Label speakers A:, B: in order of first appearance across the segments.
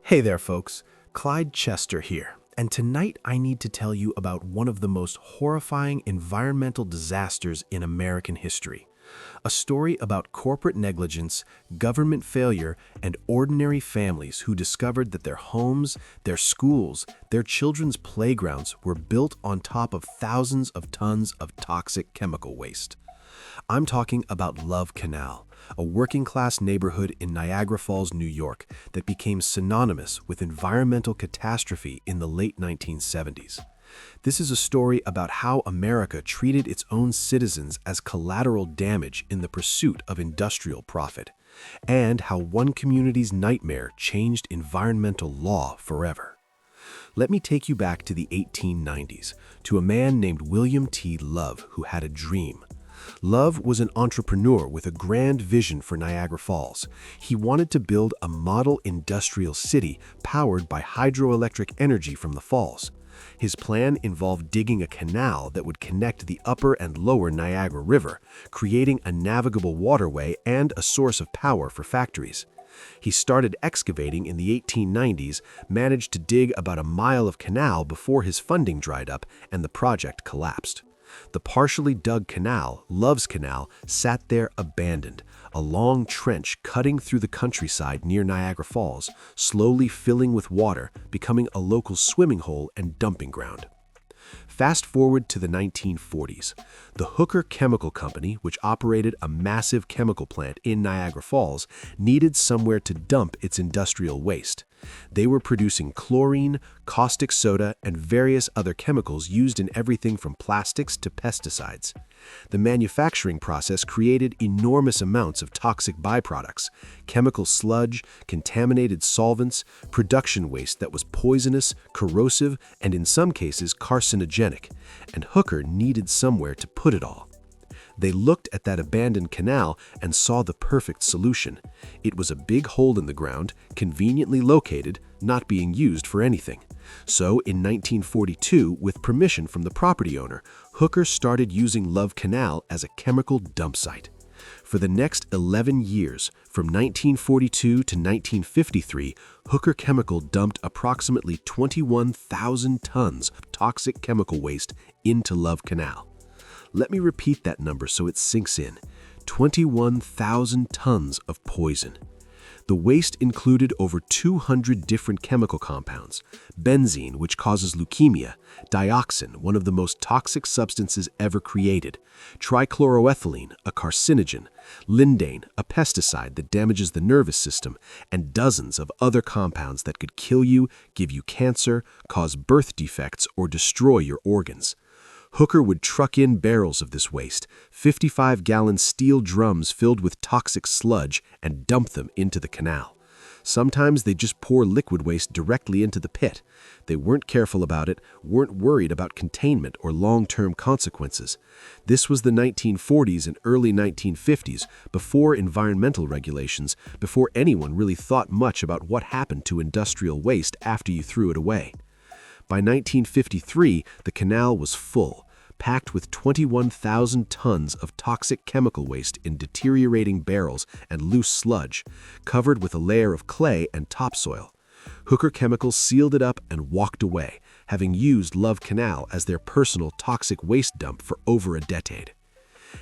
A: Hey there, folks. Clyde Chester here, and tonight I need to tell you about one of the most horrifying environmental disasters in American history. A story about corporate negligence, government failure, and ordinary families who discovered that their homes, their schools, their children's playgrounds were built on top of thousands of tons of toxic chemical waste. I'm talking about Love Canal, a working-class neighborhood in Niagara Falls, New York, that became synonymous with environmental catastrophe in the late 1970s. This is a story about how America treated its own citizens as collateral damage in the pursuit of industrial profit, and how one community's nightmare changed environmental law forever. Let me take you back to the 1890s, to a man named William T. Love who had a dream. Love was an entrepreneur with a grand vision for Niagara Falls. He wanted to build a model industrial city powered by hydroelectric energy from the falls. His plan involved digging a canal that would connect the upper and lower Niagara River, creating a navigable waterway and a source of power for factories. He started excavating in the 1890s, managed to dig about a mile of canal before his funding dried up and the project collapsed. The partially dug canal, Love's Canal, sat there abandoned, a long trench cutting through the countryside near Niagara Falls, slowly filling with water, becoming a local swimming hole and dumping ground. Fast forward to the 1940s. The Hooker Chemical Company, which operated a massive chemical plant in Niagara Falls, needed somewhere to dump its industrial waste. They were producing chlorine, caustic soda, and various other chemicals used in everything from plastics to pesticides. The manufacturing process created enormous amounts of toxic byproducts, chemical sludge, contaminated solvents, production waste that was poisonous, corrosive, and in some cases carcinogenic, and Hooker needed somewhere to put it all. They looked at that abandoned canal and saw the perfect solution. It was a big hole in the ground, conveniently located, not being used for anything. So in 1942, with permission from the property owner, Hooker started using Love Canal as a chemical dump site. For the next 11 years, from 1942 to 1953, Hooker Chemical dumped approximately 21,000 tons of toxic chemical waste into Love Canal. Let me repeat that number so it sinks in. 21,000 tons of poison. The waste included over 200 different chemical compounds: benzene, which causes leukemia; dioxin, one of the most toxic substances ever created; trichloroethylene, a carcinogen; lindane, a pesticide that damages the nervous system; and dozens of other compounds that could kill you, give you cancer, cause birth defects, or destroy your organs. Hooker would truck in barrels of this waste, 55-gallon steel drums filled with toxic sludge, and dump them into the canal. Sometimes they just pour liquid waste directly into the pit. They weren't careful about it, weren't worried about containment or long-term consequences. This was the 1940s and early 1950s, before environmental regulations, before anyone really thought much about what happened to industrial waste after you threw it away. By 1953, the canal was full, packed with 21,000 tons of toxic chemical waste in deteriorating barrels and loose sludge, covered with a layer of clay and topsoil. Hooker Chemical sealed it up and walked away, having used Love Canal as their personal toxic waste dump for over a decade.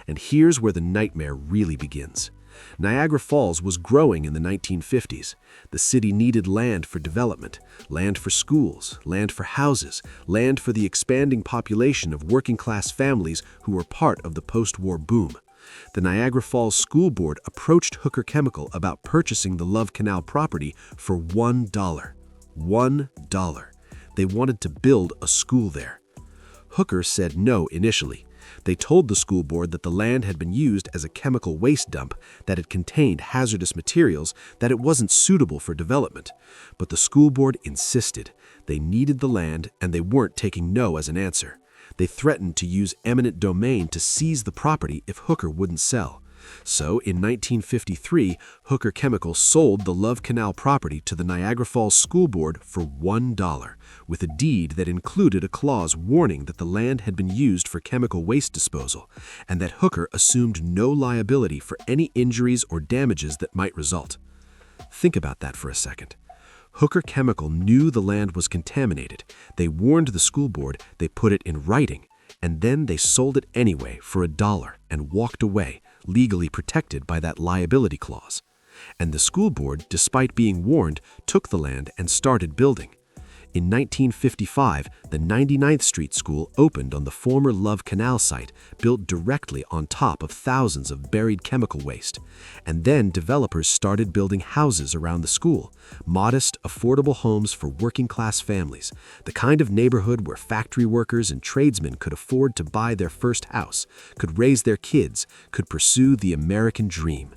A: And here's where the nightmare really begins. Niagara Falls was growing in the 1950s. The city needed land for development, land for schools, land for houses, land for the expanding population of working-class families who were part of the post-war boom. The Niagara Falls School Board approached Hooker Chemical about purchasing the Love Canal property for $1. $1. They wanted to build a school there. Hooker said no initially. They told the school board that the land had been used as a chemical waste dump, that it contained hazardous materials, that it wasn't suitable for development. But the school board insisted. They needed the land, and they weren't taking no as an answer. They threatened to use eminent domain to seize the property if Hooker wouldn't sell. So, in 1953, Hooker Chemical sold the Love Canal property to the Niagara Falls School Board for $1, with a deed that included a clause warning that the land had been used for chemical waste disposal, and that Hooker assumed no liability for any injuries or damages that might result. Think about that for a second. Hooker Chemical knew the land was contaminated. They warned the school board, they put it in writing, and then they sold it anyway for $1 and walked away, legally protected by that liability clause. And the school board, despite being warned, took the land and started building. In 1955, the 99th Street School opened on the former Love Canal site, built directly on top of thousands of buried chemical waste. And then developers started building houses around the school, modest, affordable homes for working-class families, the kind of neighborhood where factory workers and tradesmen could afford to buy their first house, could raise their kids, could pursue the American dream.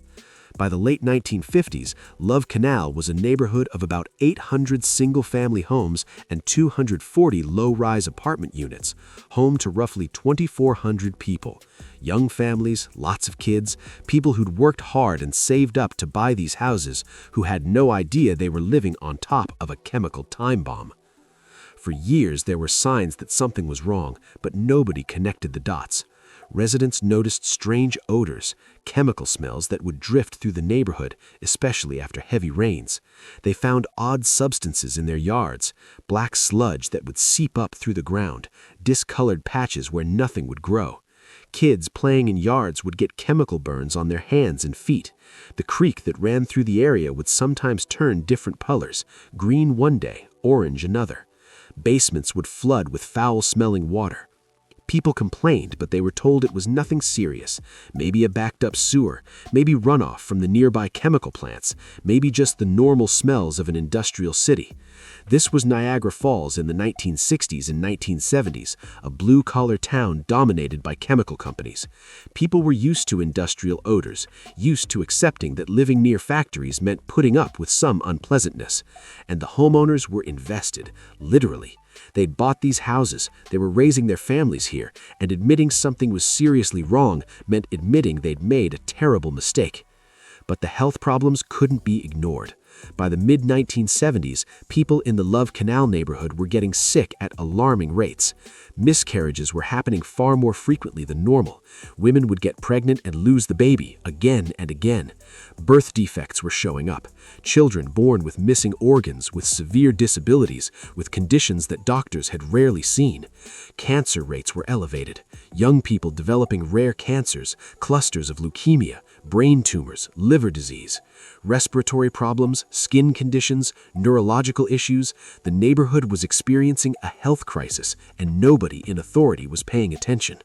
A: By the late 1950s, Love Canal was a neighborhood of about 800 single-family homes and 240 low-rise apartment units, home to roughly 2,400 people. Young families, lots of kids, people who'd worked hard and saved up to buy these houses, who had no idea they were living on top of a chemical time bomb. For years, there were signs that something was wrong, but nobody connected the dots. Residents noticed strange odors, chemical smells that would drift through the neighborhood, especially after heavy rains. They found odd substances in their yards, black sludge that would seep up through the ground, discolored patches where nothing would grow. Kids playing in yards would get chemical burns on their hands and feet. The creek that ran through the area would sometimes turn different colors, green one day, orange another. Basements would flood with foul-smelling water. People complained, but they were told it was nothing serious. Maybe a backed-up sewer, maybe runoff from the nearby chemical plants, maybe just the normal smells of an industrial city. This was Niagara Falls in the 1960s and 1970s, a blue-collar town dominated by chemical companies. People were used to industrial odors, used to accepting that living near factories meant putting up with some unpleasantness. And the homeowners were invested, literally. They'd bought these houses, they were raising their families here, and admitting something was seriously wrong meant admitting they'd made a terrible mistake. But the health problems couldn't be ignored. By the mid-1970s, people in the Love Canal neighborhood were getting sick at alarming rates. Miscarriages were happening far more frequently than normal. Women would get pregnant and lose the baby again and again. Birth defects were showing up. Children born with missing organs, with severe disabilities, with conditions that doctors had rarely seen. Cancer rates were elevated. Young people developing rare cancers, clusters of leukemia, brain tumors, liver disease, respiratory problems, skin conditions, neurological issues. The neighborhood was experiencing a health crisis, and nobody in authority was paying attention.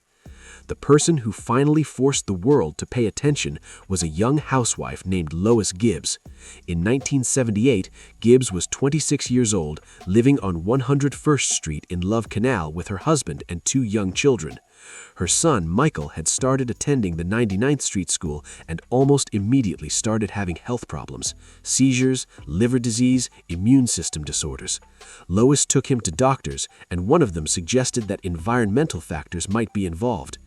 A: The person who finally forced the world to pay attention was a young housewife named Lois Gibbs. In 1978, Gibbs was 26 years old, living on 101st Street in Love Canal with her husband and 2 young children. Her son, Michael, had started attending the 99th Street School and almost immediately started having health problems, seizures, liver disease, immune system disorders. Lois took him to doctors, and one of them suggested that environmental factors might be involved.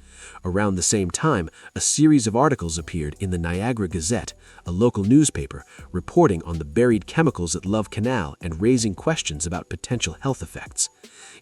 A: Around the same time, a series of articles appeared in the Niagara Gazette, a local newspaper, reporting on the buried chemicals at Love Canal and raising questions about potential health effects.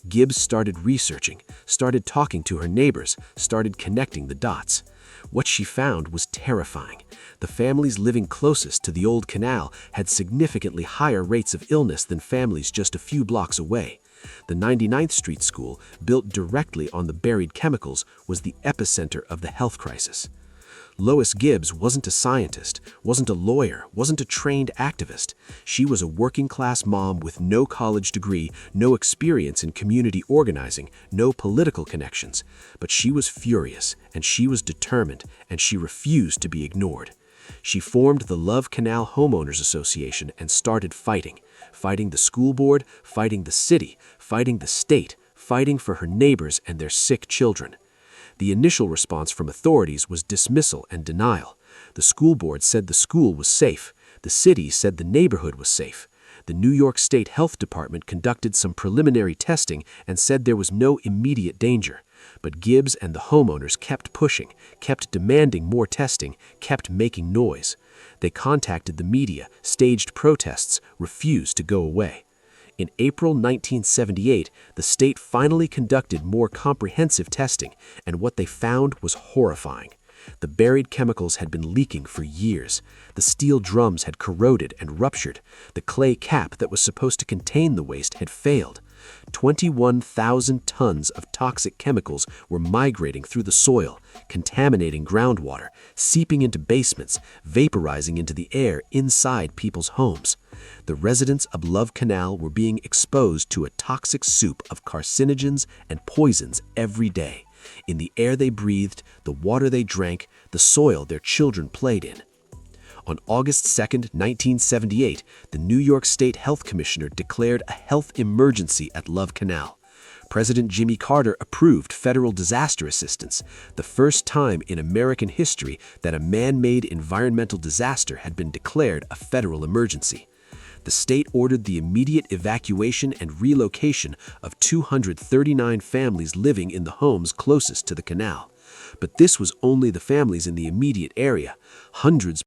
A: Gibbs started researching, started talking to her neighbors, started connecting the dots. What she found was terrifying. The families living closest to the old canal had significantly higher rates of illness than families just a few blocks away. The 99th Street School, built directly on the buried chemicals, was the epicenter of the health crisis. Lois Gibbs wasn't a scientist, wasn't a lawyer, wasn't a trained activist. She was a working-class mom with no college degree, no experience in community organizing, no political connections. But she was furious, and she was determined, and she refused to be ignored. She formed the Love Canal Homeowners Association and started fighting the school board, fighting the city, fighting the state, fighting for her neighbors and their sick children. The initial response from authorities was dismissal and denial. The school board said the school was safe. The city said the neighborhood was safe. The New York State Health Department conducted some preliminary testing and said there was no immediate danger. But Gibbs and the homeowners kept pushing, kept demanding more testing, kept making noise. They contacted the media, staged protests, refused to go away. In April 1978, the state finally conducted more comprehensive testing, and what they found was horrifying. The buried chemicals had been leaking for years. The steel drums had corroded and ruptured. The clay cap that was supposed to contain the waste had failed. 21,000 tons of toxic chemicals were migrating through the soil, contaminating groundwater, seeping into basements, vaporizing into the air inside people's homes. The residents of Love Canal were being exposed to a toxic soup of carcinogens and poisons every day, in the air they breathed, the water they drank, the soil their children played in. On August 2, 1978, the New York State Health Commissioner declared a health emergency at Love Canal. President Jimmy Carter approved federal disaster assistance, the first time in American history that a man-made environmental disaster had been declared a federal emergency. The state ordered the immediate evacuation and relocation of 239 families living in the homes closest to the canal. But this was only the families in the immediate area. Hundreds